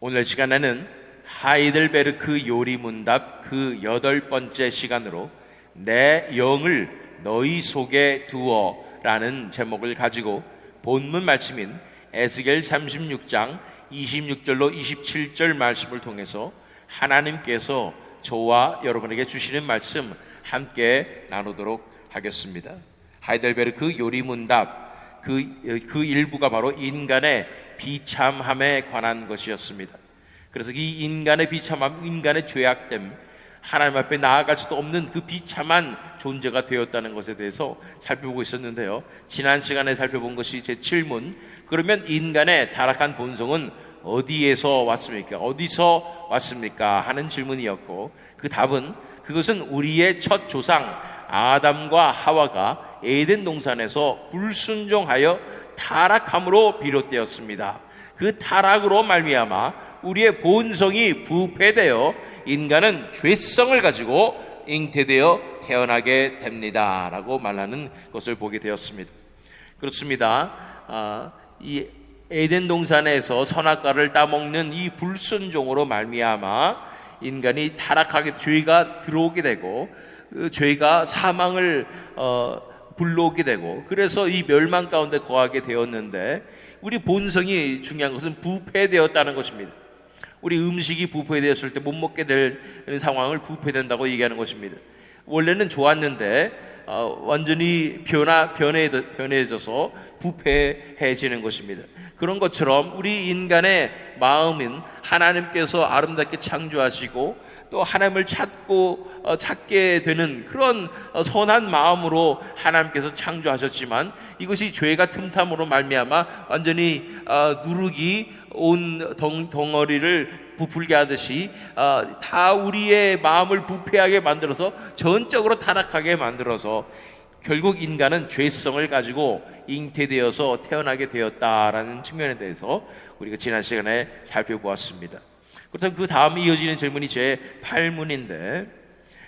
오늘 시간에는 하이델베르크 요리문답 그 8번째 시간으로 내 영을 너희 속에 두어 라는 제목을 가지고 본문 말씀인 에스겔 36장 26절로 27절 말씀을 통해서 하나님께서 저와 여러분에게 주시는 말씀 함께 나누도록 하겠습니다. 하이델베르크 요리문답 그 일부가 바로 인간의 비참함에 관한 것이었습니다. 그래서 이 인간의 비참함, 인간의 죄악됨, 하나님 앞에 나아갈 수도 없는 그 비참한 존재가 되었다는 것에 대해서 살펴보고 있었는데요. 지난 시간에 살펴본 것이 제 7문, 그러면 인간의 타락한 본성은 어디에서 왔습니까? 어디서 왔습니까? 하는 질문이었고, 그 답은 그것은 우리의 첫 조상 아담과 하와가 에덴 동산에서 불순종하여 타락함으로 비롯되었습니다. 그 타락으로 말미암아 우리의 본성이 부패되어 인간은 죄성을 가지고 잉태되어 태어나게 됩니다 라고 말하는 것을 보게 되었습니다. 그렇습니다. 이 에덴 동산에서 선악과를 따먹는 이 불순종으로 말미암아 인간이 타락하게, 죄가 들어오게 되고 그 죄가 사망을 불러오게 되고, 그래서 이 멸망 가운데 거하게 되었는데, 우리 본성이 중요한 것은 부패되었다는 것입니다. 우리 음식이 부패되었을 때 못 먹게 될 상황을 부패된다고 얘기하는 것입니다. 원래는 좋았는데 완전히 변해져서 부패해지는 것입니다. 그런 것처럼 우리 인간의 마음은 하나님께서 아름답게 창조하시고 또 하나님을 찾게 되는 그런 선한 마음으로 하나님께서 창조하셨지만, 이것이 죄가 틈탐으로 말미암아 완전히 누룩이 온 덩어리를 부풀게 하듯이 다 우리의 마음을 부패하게 만들어서 전적으로 타락하게 만들어서 결국 인간은 죄성을 가지고 잉태되어서 태어나게 되었다라는 측면에 대해서 우리가 지난 시간에 살펴보았습니다. 그렇다면 그 다음 이어지는 질문이 제 8문인데,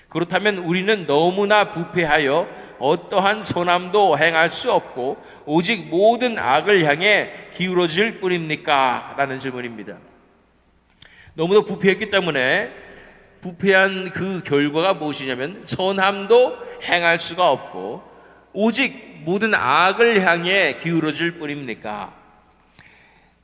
그렇다면 우리는 너무나 부패하여 어떠한 선함도 행할 수 없고 오직 모든 악을 향해 기울어질 뿐입니까? 라는 질문입니다. 너무나 부패했기 때문에 부패한 그 결과가 무엇이냐면 선함도 행할 수가 없고 오직 모든 악을 향해 기울어질 뿐입니까?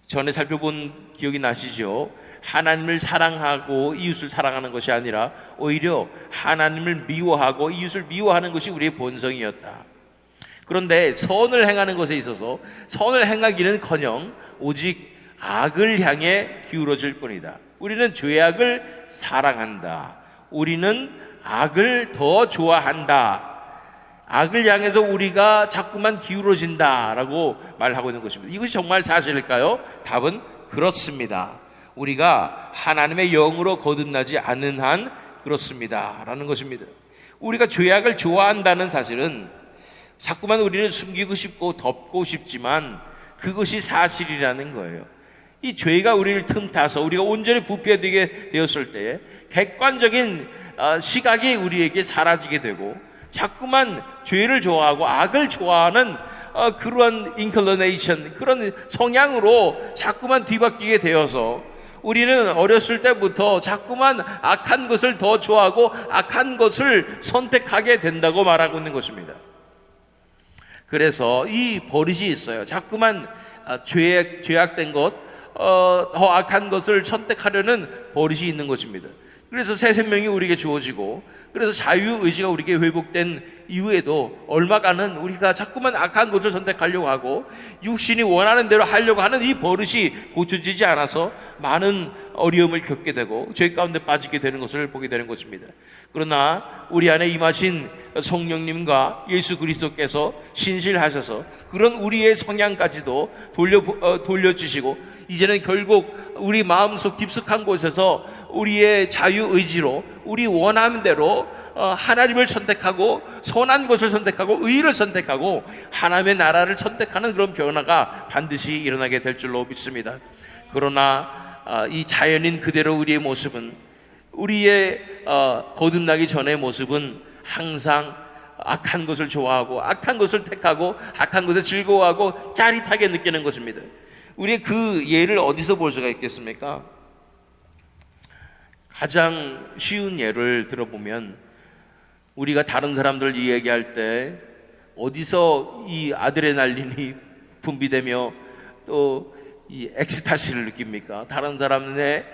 전에 살펴본 기억이 나시죠? 하나님을 사랑하고 이웃을 사랑하는 것이 아니라 오히려 하나님을 미워하고 이웃을 미워하는 것이 우리의 본성이었다. 그런데 선을 행하는 것에 있어서 선을 행하기는커녕 오직 악을 향해 기울어질 뿐이다. 우리는 죄악을 사랑한다. 우리는 악을 더 좋아한다. 악을 향해서 우리가 자꾸만 기울어진다라고 말하고 있는 것입니다. 이것이 정말 사실일까요? 답은 그렇습니다. 우리가 하나님의 영으로 거듭나지 않는 한 그렇습니다 라는 것입니다. 우리가 죄악을 좋아한다는 사실은 자꾸만 우리는 숨기고 싶고 덮고 싶지만 그것이 사실이라는 거예요. 이 죄가 우리를 틈타서 우리가 온전히 부패되게 되었을 때 객관적인 시각이 우리에게 사라지게 되고 자꾸만 죄를 좋아하고 악을 좋아하는 그런 인클리네이션, 그런 성향으로 자꾸만 뒤바뀌게 되어서 우리는 어렸을 때부터 자꾸만 악한 것을 더 좋아하고 악한 것을 선택하게 된다고 말하고 있는 것입니다. 그래서 이 버릇이 있어요. 자꾸만 죄악된 것, 더 악한 것을 선택하려는 버릇이 있는 것입니다. 그래서 새 생명이 우리에게 주어지고, 그래서 자유의지가 우리에게 회복된 이후에도 얼마간은 우리가 자꾸만 악한 것을 선택하려고 하고 육신이 원하는 대로 하려고 하는 이 버릇이 고쳐지지 않아서 많은 어려움을 겪게 되고 죄 가운데 빠지게 되는 것을 보게 되는 것입니다. 그러나 우리 안에 임하신 성령님과 예수 그리스도께서 신실하셔서 그런 우리의 성향까지도 돌려주시고 이제는 결국 우리 마음속 깊숙한 곳에서 우리의 자유의지로 우리 원하는 대로 하나님을 선택하고 선한 것을 선택하고 의를 선택하고 하나님의 나라를 선택하는 그런 변화가 반드시 일어나게 될 줄로 믿습니다. 그러나 이 자연인 그대로 우리의 모습은, 우리의 거듭나기 전의 모습은 항상 악한 것을 좋아하고 악한 것을 택하고 악한 것을 즐거워하고 짜릿하게 느끼는 것입니다. 우리의 그 예를 어디서 볼 수가 있겠습니까? 가장 쉬운 예를 들어보면 우리가 다른 사람들 이야기할 때 어디서 이 아드레날린이 분비되며 또 이 엑스타시를 느낍니까? 다른 사람의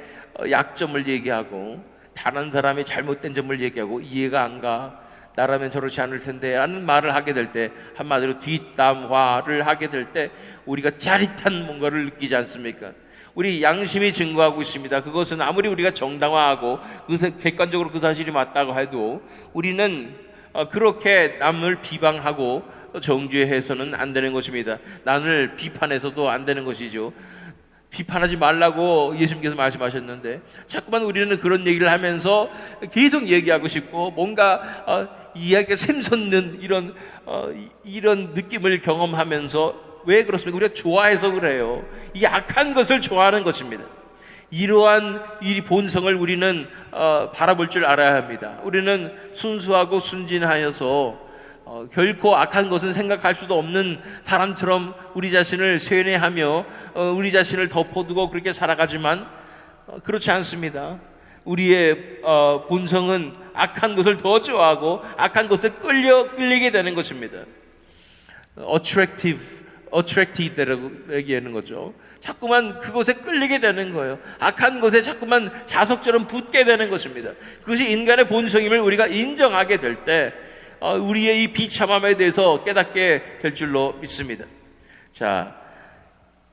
약점을 얘기하고 다른 사람의 잘못된 점을 얘기하고 이해가 안 가, 나라면 저렇지 않을 텐데 라는 말을 하게 될 때, 한마디로 뒷담화를 하게 될 때 우리가 짜릿한 뭔가를 느끼지 않습니까? 우리 양심이 증거하고 있습니다. 그것은 아무리 우리가 정당화하고 객관적으로 그 사실이 맞다고 해도 우리는 그렇게 남을 비방하고 정죄해서는 안 되는 것입니다. 남을 비판해서도 안 되는 것이죠. 비판하지 말라고 예수님께서 말씀하셨는데 자꾸만 우리는 그런 얘기를 하면서 계속 얘기하고 싶고 뭔가 이야기가 샘솟는 이런 느낌을 경험하면서, 왜 그렇습니까? 우리가 좋아해서 그래요. 이 악한 것을 좋아하는 것입니다. 이러한 이 본성을 우리는 바라볼 줄 알아야 합니다. 우리는 순수하고 순진하여서 결코 악한 것은 생각할 수도 없는 사람처럼 우리 자신을 세뇌하며 우리 자신을 덮어두고 그렇게 살아가지만 그렇지 않습니다. 우리의 본성은 악한 것을 더 좋아하고 악한 것에 끌리게 되는 것입니다. attractive라고 얘기하는 거죠. 자꾸만 그것에 끌리게 되는 거예요. 악한 것에 자꾸만 자석처럼 붙게 되는 것입니다. 그것이 인간의 본성임을 우리가 인정하게 될 때 우리의 이 비참함에 대해서 깨닫게 될 줄로 믿습니다. 자,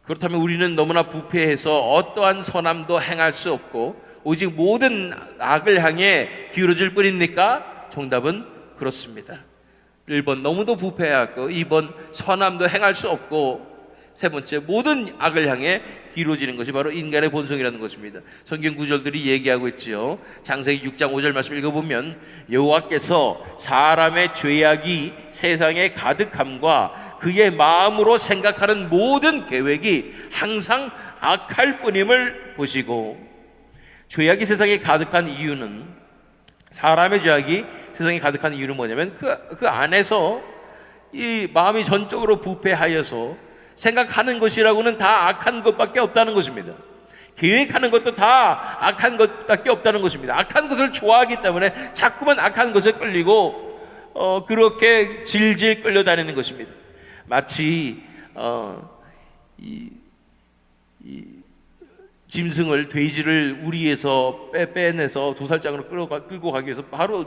그렇다면 우리는 너무나 부패해서 어떠한 선함도 행할 수 없고 오직 모든 악을 향해 기울어질 뿐입니까? 정답은 그렇습니다. 1번 너무도 부패하고, 2번 선함도 행할 수 없고, 세 번째 모든 악을 향해 기울어지는 것이 바로 인간의 본성이라는 것입니다. 성경 구절들이 얘기하고 있지요. 창세기 6장 5절 말씀 읽어보면 여호와께서 사람의 죄악이 세상에 가득함과 그의 마음으로 생각하는 모든 계획이 항상 악할 뿐임을 보시고, 죄악이 세상에 가득한 이유는, 사람의 죄악이 세상에 가득한 이유는 뭐냐면 그 안에서 이 마음이 전적으로 부패하여서 생각하는 것이라고는 다 악한 것밖에 없다는 것입니다. 계획하는 것도 다 악한 것밖에 없다는 것입니다. 악한 것을 좋아하기 때문에 자꾸만 악한 것에 끌리고 그렇게 질질 끌려다니는 것입니다. 마치 이 짐승을, 돼지를 우리에서 빼내서 도살장으로 끌고 가기 위해서 바로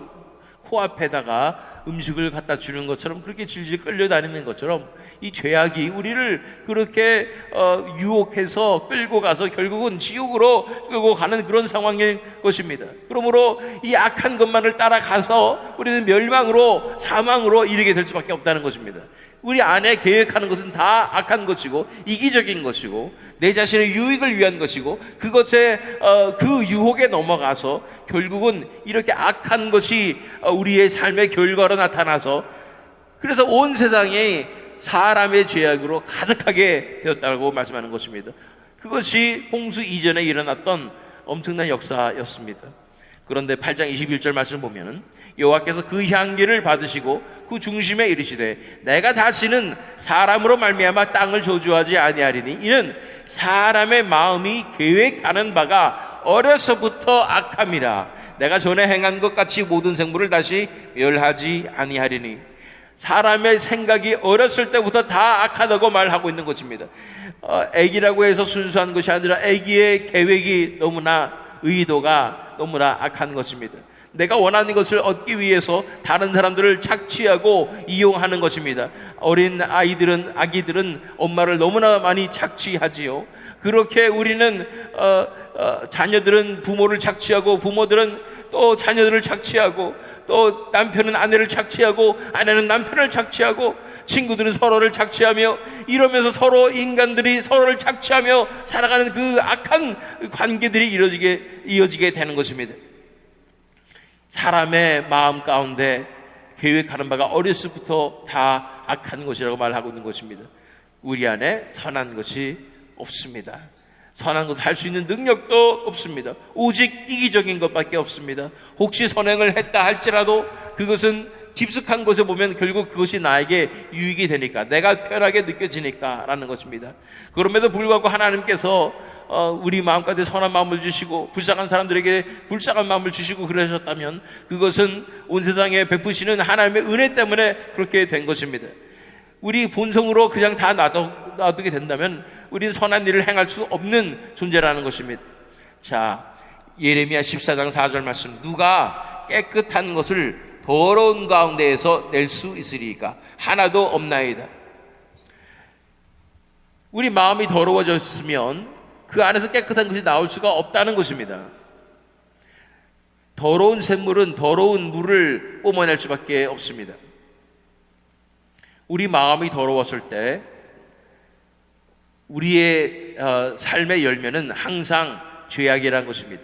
코앞에다가 음식을 갖다 주는 것처럼, 그렇게 질질 끌려다니는 것처럼 이 죄악이 우리를 그렇게 유혹해서 끌고 가서 결국은 지옥으로 끌고 가는 그런 상황일 것입니다. 그러므로 이 악한 것만을 따라가서 우리는 멸망으로, 사망으로 이르게 될 수밖에 없다는 것입니다. 우리 안에 계획하는 것은 다 악한 것이고 이기적인 것이고 내 자신의 유익을 위한 것이고, 그것에 그 유혹에 넘어가서 결국은 이렇게 악한 것이 우리의 삶의 결과로 나타나서, 그래서 온 세상이 사람의 죄악으로 가득하게 되었다고 말씀하는 것입니다. 그것이 홍수 이전에 일어났던 엄청난 역사였습니다. 그런데 8장 21절 말씀을 보면 여호와께서 그 향기를 받으시고 그 중심에 이르시되 내가 다시는 사람으로 말미암아 땅을 저주하지 아니하리니 이는 사람의 마음이 계획하는 바가 어려서부터 악함이라. 내가 전에 행한 것 같이 모든 생물을 다시 멸하지 아니하리니. 사람의 생각이 어렸을 때부터 다 악하다고 말하고 있는 것입니다. 애기라고 해서 순수한 것이 아니라 애기의 계획이 너무나, 의도가 너무나 악한 것입니다. 내가 원하는 것을 얻기 위해서 다른 사람들을 착취하고 이용하는 것입니다. 어린 아기들은 엄마를 너무나 많이 착취하지요. 그렇게 우리는 자녀들은 부모를 착취하고, 부모들은 또 자녀들을 착취하고, 또 남편은 아내를 착취하고, 아내는 남편을 착취하고, 친구들은 서로를 착취하며, 이러면서 서로 인간들이 서로를 착취하며 살아가는 그 악한 관계들이 이어지게 되는 것입니다. 사람의 마음 가운데 계획하는 바가 어렸을부터 다 악한 것이라고 말하고 있는 것입니다. 우리 안에 선한 것이 없습니다. 선한 것을 할 수 있는 능력도 없습니다. 오직 이기적인 것밖에 없습니다. 혹시 선행을 했다 할지라도 그것은 깊숙한 곳에 보면 결국 그것이 나에게 유익이 되니까, 내가 편하게 느껴지니까 라는 것입니다. 그럼에도 불구하고 하나님께서 우리 마음 가운데 선한 마음을 주시고 불쌍한 사람들에게 불쌍한 마음을 주시고 그러셨다면 그것은 온 세상에 베푸시는 하나님의 은혜 때문에 그렇게 된 것입니다. 우리 본성으로 그냥 다 놔두게 된다면 우리는 선한 일을 행할 수 없는 존재라는 것입니다. 자, 예레미야 14장 4절 말씀, 누가 깨끗한 것을 더러운 가운데에서 낼 수 있으리까? 하나도 없나이다. 우리 마음이 더러워졌으면 그 안에서 깨끗한 것이 나올 수가 없다는 것입니다. 더러운 샘물은 더러운 물을 뿜어낼 수밖에 없습니다. 우리 마음이 더러웠을 때 우리의 삶의 열매는 항상 죄악이라는 것입니다.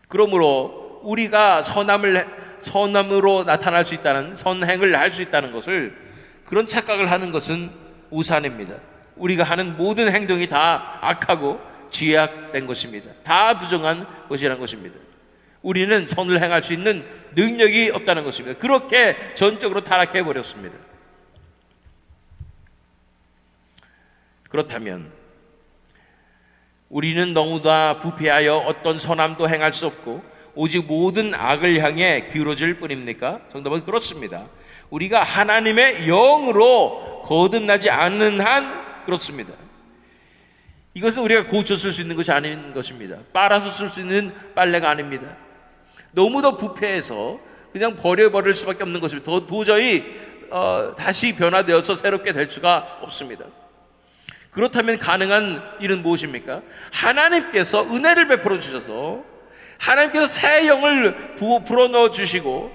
그러므로 우리가 선함으로 나타날 수 있다는, 선행을 할 수 있다는 것을, 그런 착각을 하는 것은 우산입니다. 우리가 하는 모든 행동이 다 악하고 죄악된 것입니다. 다 부정한 것이라는 것입니다. 우리는 선을 행할 수 있는 능력이 없다는 것입니다. 그렇게 전적으로 타락해 버렸습니다. 그렇다면 우리는 너무나 부패하여 어떤 선함도 행할 수 없고 오직 모든 악을 향해 기울어질 뿐입니까? 정답은 그렇습니다. 우리가 하나님의 영으로 거듭나지 않는 한 그렇습니다. 이것은 우리가 고쳐 쓸 수 있는 것이 아닌 것입니다. 빨아서 쓸 수 있는 빨래가 아닙니다. 너무도 부패해서 그냥 버려버릴 수밖에 없는 것입니다. 도저히 다시 변화되어서 새롭게 될 수가 없습니다. 그렇다면 가능한 일은 무엇입니까? 하나님께서 은혜를 베풀어 주셔서 하나님께서 새 영을 불어넣어 주시고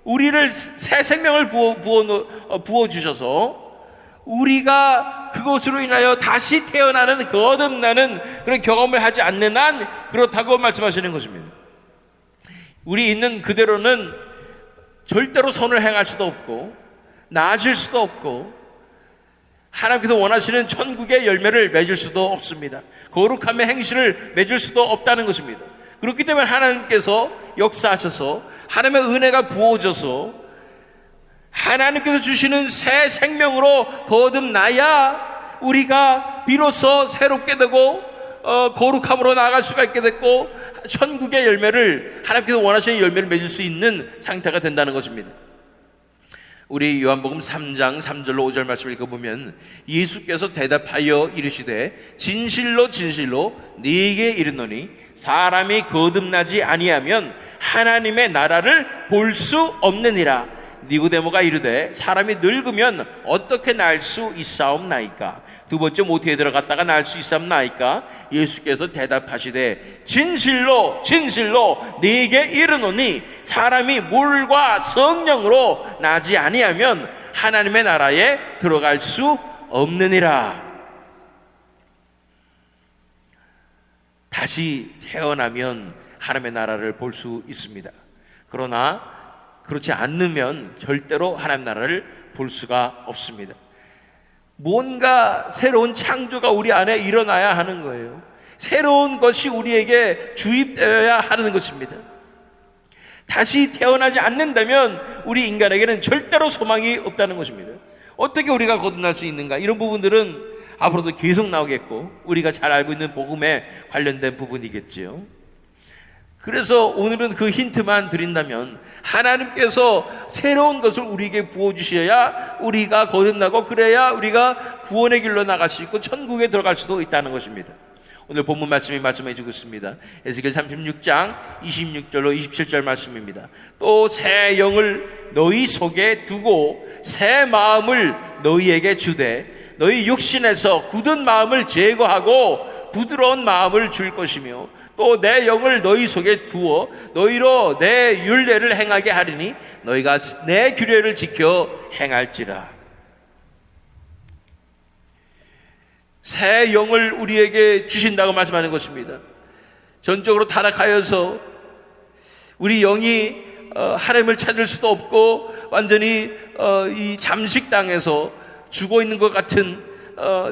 우리를 새 생명을 부어 주셔서 우리가 그것으로 인하여 다시 태어나는 거듭나는 그런 경험을 하지 않는 한 그렇다고 말씀하시는 것입니다. 우리 있는 그대로는 절대로 선을 행할 수도 없고 나아질 수도 없고 하나님께서 원하시는 천국의 열매를 맺을 수도 없습니다. 거룩함의 행실을 맺을 수도 없다는 것입니다. 그렇기 때문에 하나님께서 역사하셔서 하나님의 은혜가 부어져서 하나님께서 주시는 새 생명으로 거듭나야 우리가 비로소 새롭게 되고 거룩함으로 나아갈 수가 있게 됐고 천국의 열매를, 하나님께서 원하시는 열매를 맺을 수 있는 상태가 된다는 것입니다. 우리 요한복음 3장 3절로 5절 말씀을 읽어보면 예수께서 대답하여 이르시되 진실로 진실로 네게 이르노니 사람이 거듭나지 아니하면 하나님의 나라를 볼 수 없느니라. 니고데모가 이르되 사람이 늙으면 어떻게 날 수 있사옵나이까? 두 번째 모태에 들어갔다가 날 수 있사옵나이까? 예수께서 대답하시되 진실로 진실로 네게 이르노니 사람이 물과 성령으로 나지 아니하면 하나님의 나라에 들어갈 수 없느니라. 다시 태어나면 하나님의 나라를 볼 수 있습니다. 그러나 그렇지 않으면 절대로 하나님 나라를 볼 수가 없습니다. 뭔가 새로운 창조가 우리 안에 일어나야 하는 거예요. 새로운 것이 우리에게 주입되어야 하는 것입니다. 다시 태어나지 않는다면 우리 인간에게는 절대로 소망이 없다는 것입니다. 어떻게 우리가 거듭날 수 있는가? 이런 부분들은 앞으로도 계속 나오겠고 우리가 잘 알고 있는 복음에 관련된 부분이겠지요. 그래서 오늘은 그 힌트만 드린다면 하나님께서 새로운 것을 우리에게 부어주셔야 우리가 거듭나고 그래야 우리가 구원의 길로 나갈 수 있고 천국에 들어갈 수도 있다는 것입니다. 오늘 본문 말씀이 말씀해 주고 있습니다. 에스겔 36장 26절로 27절 말씀입니다. 또 새 영을 너희 속에 두고 새 마음을 너희에게 주되 너희 육신에서 굳은 마음을 제거하고 부드러운 마음을 줄 것이며 또 내 영을 너희 속에 두어 너희로 내 율례를 행하게 하리니 너희가 내 규례를 지켜 행할지라. 새 영을 우리에게 주신다고 말씀하는 것입니다. 전적으로 타락하여서 우리 영이 하나님을 찾을 수도 없고 완전히 이 잠식당해서 죽어 있는 것 같은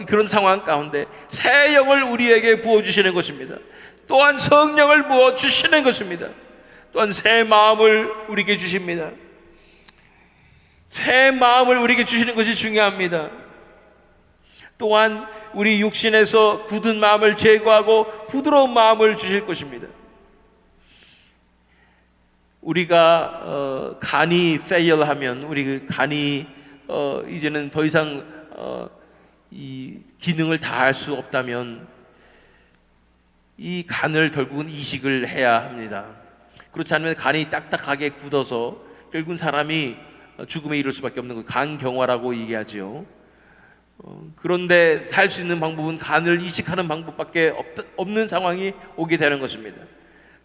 그런 상황 가운데 새 영을 우리에게 부어주시는 것입니다. 또한 성령을 부어주시는 것입니다. 또한 새 마음을 우리에게 주십니다. 새 마음을 우리에게 주시는 것이 중요합니다. 또한 우리 육신에서 굳은 마음을 제거하고 부드러운 마음을 주실 것입니다. 우리가 간이 페일하면, 우리 그 간이 이제는 더 이상 이 기능을 다할 수 없다면 이 간을 결국은 이식을 해야 합니다. 그렇지 않으면 간이 딱딱하게 굳어서 결국은 사람이 죽음에 이를 수밖에 없는 것, 간경화라고 얘기하지요. 그런데 살 수 있는 방법은 간을 이식하는 방법밖에 없는 상황이 오게 되는 것입니다.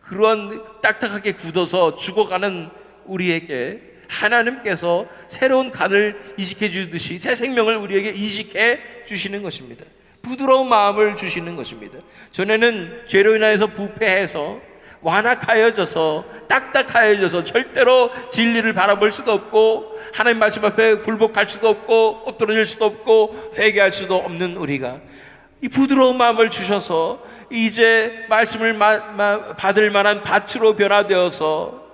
그런 딱딱하게 굳어서 죽어가는 우리에게 하나님께서 새로운 간을 이식해 주듯이 새 생명을 우리에게 이식해 주시는 것입니다. 부드러운 마음을 주시는 것입니다. 전에는 죄로 인하여서 부패해서 완악하여져서 딱딱하여져서 절대로 진리를 바라볼 수도 없고 하나님 말씀 앞에 굴복할 수도 없고 엎드러질 수도 없고 회개할 수도 없는 우리가 이 부드러운 마음을 주셔서 이제 말씀을 받을 만한 밭으로 변화되어서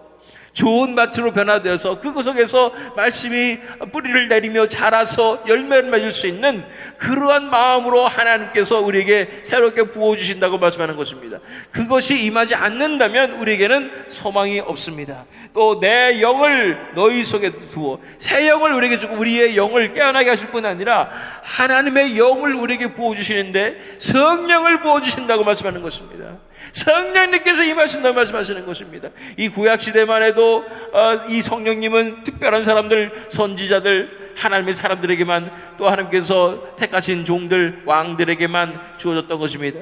좋은 밭으로 변화되어서 그 속에서 말씀이 뿌리를 내리며 자라서 열매를 맺을 수 있는 그러한 마음으로 하나님께서 우리에게 새롭게 부어주신다고 말씀하는 것입니다. 그것이 임하지 않는다면 우리에게는 소망이 없습니다. 또 내 영을 너희 속에 두어 새 영을 우리에게 주고 우리의 영을 깨어나게 하실 뿐 아니라 하나님의 영을 우리에게 부어주시는데 성령을 부어주신다고 말씀하는 것입니다. 성령님께서 임하신다고 말씀하시는 것입니다. 이 구약시대만 해도 이 성령님은 특별한 사람들, 선지자들, 하나님의 사람들에게만, 또 하나님께서 택하신 종들, 왕들에게만 주어졌던 것입니다.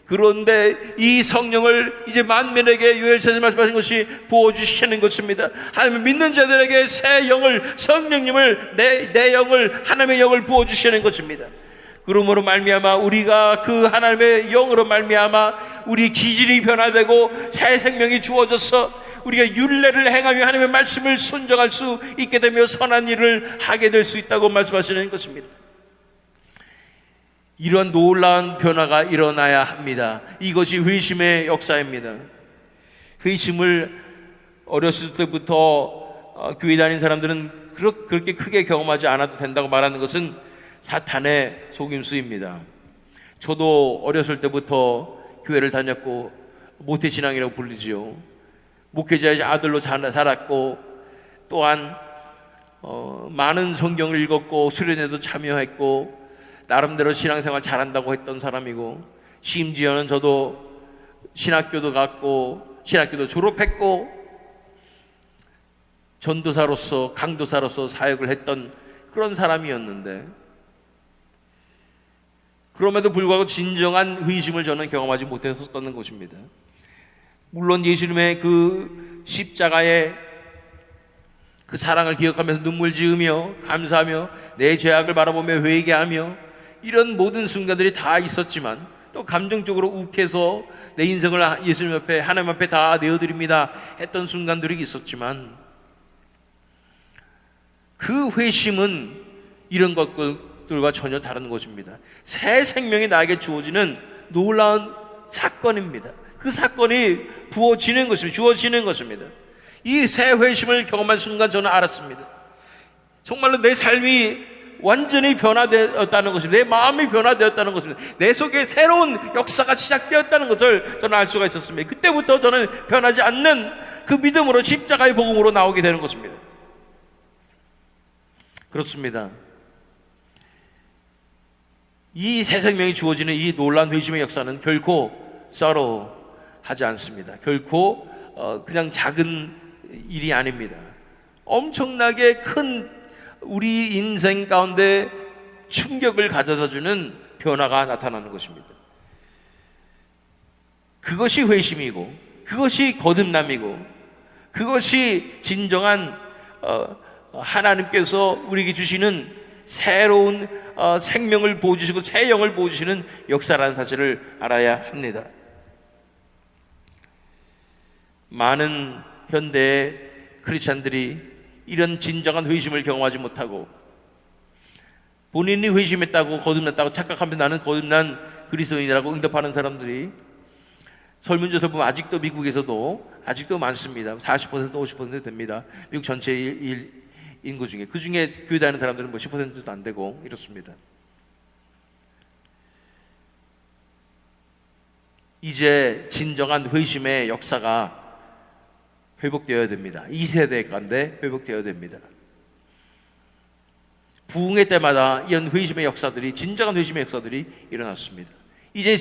그런데 이 성령을 이제 만민에게 요엘서에서 말씀하신 것이 부어주시는 것입니다. 하나님을 믿는 자들에게 새 영을, 성령님을, 내 영을, 하나님의 영을 부어주시는 것입니다. 그러므로 말미암아 우리가 그 하나님의 영으로 말미암아 우리 기질이 변화되고 새 생명이 주어져서 우리가 율례를 행하며 하나님의 말씀을 순종할 수 있게 되며 선한 일을 하게 될 수 있다고 말씀하시는 것입니다. 이런 놀라운 변화가 일어나야 합니다. 이것이 회심의 역사입니다. 회심을 어렸을 때부터 교회 다니는 사람들은 그렇게 크게 경험하지 않아도 된다고 말하는 것은 사탄의 속임수입니다. 저도 어렸을 때부터 교회를 다녔고 모태신앙이라고 불리지요. 목회자의 아들로 자랐고 또한 많은 성경을 읽었고 수련회도 참여했고 나름대로 신앙생활 잘한다고 했던 사람이고 심지어는 저도 신학교도 갔고 신학교도 졸업했고 전도사로서 강도사로서 사역을 했던 그런 사람이었는데 그럼에도 불구하고 진정한 회심을 저는 경험하지 못했었던 것입니다. 물론 예수님의 그 십자가의 그 사랑을 기억하면서 눈물 지으며 감사하며 내 죄악을 바라보며 회개하며 이런 모든 순간들이 다 있었지만 또 감정적으로 욱해서 내 인생을 예수님 앞에 하나님 앞에 다 내어드립니다 했던 순간들이 있었지만 그 회심은 이런 것들과 전혀 다른 것입니다. 새 생명이 나에게 주어지는 놀라운 사건입니다. 그 사건이 부어지는 것입니다. 주어지는 것입니다. 이 새 회심을 경험한 순간 저는 알았습니다. 정말로 내 삶이 완전히 변화되었다는 것입니다. 내 마음이 변화되었다는 것입니다. 내 속에 새로운 역사가 시작되었다는 것을 저는 알 수가 있었습니다. 그때부터 저는 변하지 않는 그 믿음으로 십자가의 복음으로 나오게 되는 것입니다. 그렇습니다. 이 새 생명이 주어지는 이 놀라운 회심의 역사는 결코 썰어하지 않습니다. 결코 그냥 작은 일이 아닙니다. 엄청나게 큰 우리 인생 가운데 충격을 가져다주는 변화가 나타나는 것입니다. 그것이 회심이고 그것이 거듭남이고 그것이 진정한 하나님께서 우리에게 주시는 새로운 생명을 부어주시고 새 영을 부어주시는 역사라는 사실을 알아야 합니다. 많은 현대의 크리스찬들이 이런 진정한 회심을 경험하지 못하고 본인이 회심했다고 거듭났다고 착각하면서 나는 거듭난 그리스도인이라고 응답하는 사람들이 설문조사를 보면 아직도 미국에서도 아직도 많습니다. 40% 50% 됩니다. 미국 전체 인구 중에 그 중에 교회 다니는 사람들은 뭐 10%도 안 되고 이렇습니다. 이제 진정한 회심의 역사가 회복되어야 됩니다. 이 세대 가운데 회복되어야 됩니다. 부흥회 때마다 이런 회심의 역사들이, 진정한 회심의 역사들이 일어났습니다. 이제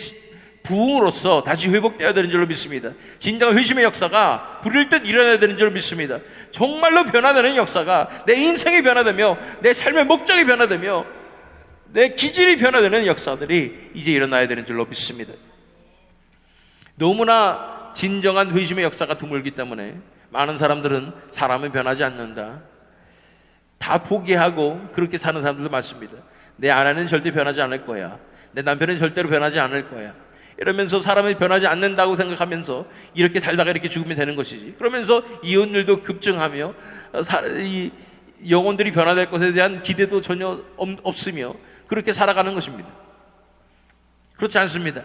부흥으로서 다시 회복되어야 되는 줄로 믿습니다. 진정한 회심의 역사가 불일 듯 일어나야 되는 줄로 믿습니다. 정말로 변화되는 역사가, 내 인생이 변화되며 내 삶의 목적이 변화되며 내 기질이 변화되는 역사들이 이제 일어나야 되는 줄로 믿습니다. 너무나 진정한 회심의 역사가 드물기 때문에 많은 사람들은 사람은 변하지 않는다, 다 포기하고 그렇게 사는 사람들도 많습니다. 내 아내는 절대 변하지 않을 거야, 내 남편은 절대로 변하지 않을 거야, 이러면서 사람이 변하지 않는다고 생각하면서 이렇게 살다가 이렇게 죽으면 되는 것이지. 그러면서 이혼율도 급증하며 이 영혼들이 변화될 것에 대한 기대도 전혀 없으며 그렇게 살아가는 것입니다. 그렇지 않습니다.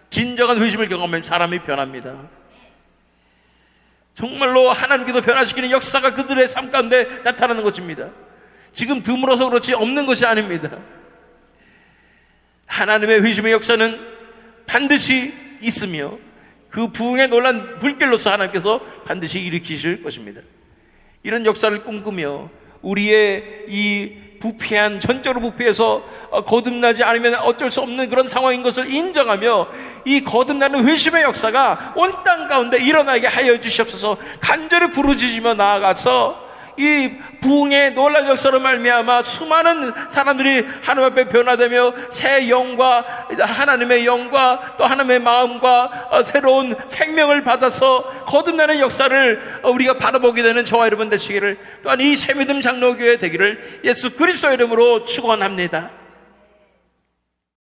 진정한 회심을 경험하면 사람이 변합니다. 정말로 하나님께서 변화시키는 역사가 그들의 삶 가운데 나타나는 것입니다. 지금 드물어서 그렇지 없는 것이 아닙니다. 하나님의 회심의 역사는 반드시 있으며 그 부흥에 놀란 불길로서 하나님께서 반드시 일으키실 것입니다. 이런 역사를 꿈꾸며 우리의 이 부패한, 전적으로 부패해서 거듭나지 않으면 어쩔 수 없는 그런 상황인 것을 인정하며 이 거듭나는 회심의 역사가 온 땅 가운데 일어나게 하여 주시옵소서. 간절히 부르짖으며 나아가서 이 부흥의 놀라운 역사로 말미암아 수많은 사람들이 하나님 앞에 변화되며 새 영과 하나님의 영과 또 하나님의 마음과 새로운 생명을 받아서 거듭나는 역사를 우리가 바라보게 되는 저와 여러분 되시기를, 또한 이 새믿음 장로교회 되기를 예수 그리스도의 이름으로 축원합니다.